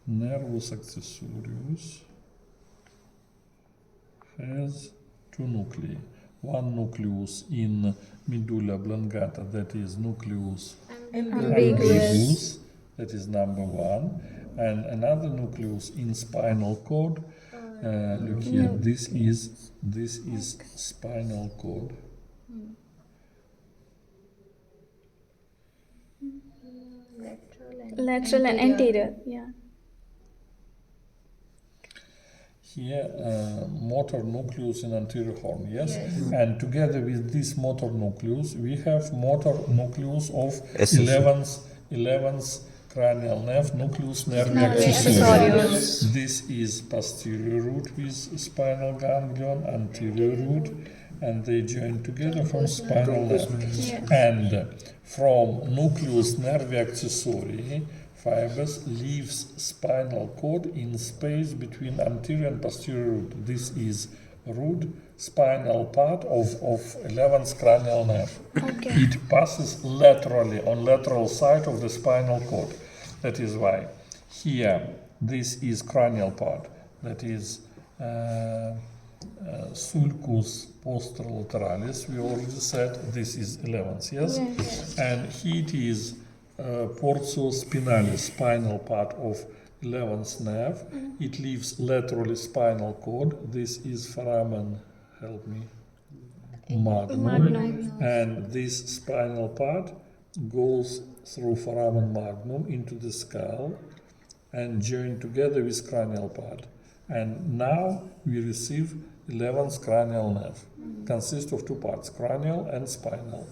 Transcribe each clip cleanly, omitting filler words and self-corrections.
nervus accessorius has two nuclei. One nucleus in medulla oblongata, that is nucleus ambiguus, that is number one, and another nucleus in spinal cord. Look here, this is spinal cord. Lateral and anterior, yeah. Here, motor nucleus in anterior horn, yes? And together with this motor nucleus, we have motor nucleus of 11th cranial nerve, nucleus nervi accessorius. This is posterior root with spinal ganglion, anterior root, and they join together from spinal nerve. And from nucleus nervi accessori, fibers leaves spinal cord in space between anterior and posterior root. This is root, spinal part of 11th cranial nerve. Okay. It passes laterally on lateral side of the spinal cord. That is why here this is cranial part. That is sulcus posterolaterales. We already said this is 11th, yes? And here it is portio spinalis, spinal part of 11th nerve. It leaves laterally spinal cord. This is foramen, help me, magnum. And this spinal part goes through foramen magnum into the skull and joined together with cranial part. And now we receive 11th cranial nerve. Consists of two parts, cranial and spinal.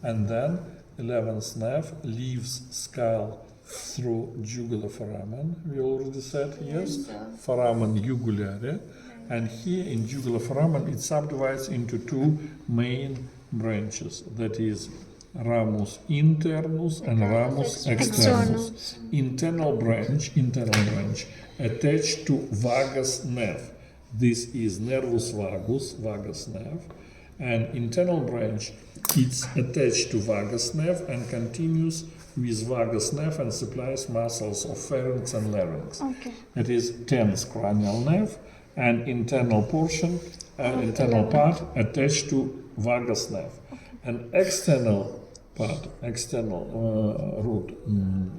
And then 11th nerve leaves skull through jugular foramen. We already said, yes, foramen jugulare. And here in jugular foramen, it subdivides into two main branches. That is ramus internus and ramus externus. Internal branch attached to vagus nerve. This is nervus vagus, vagus nerve. And internal branch, it's attached to vagus nerve and continues with vagus nerve and supplies muscles of pharynx and larynx. Okay. It is 10th cranial nerve and internal portion, internal part attached to vagus nerve. And external part, root,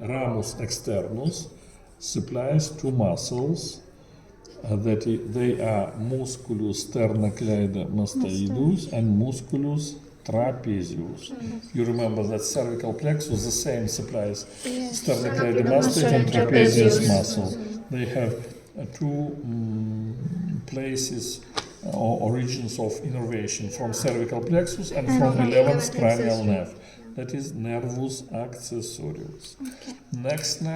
ramus externus, supplies two muscles. That they are musculus sternocleidomastoidus and musculus trapezius. You remember that cervical plexus, the same supplies sternocleidomastoid and trapezius muscle. They have two places or origins of innervation from cervical plexus and from 11th cranial nerve. That is nervus accessorius. Next nerve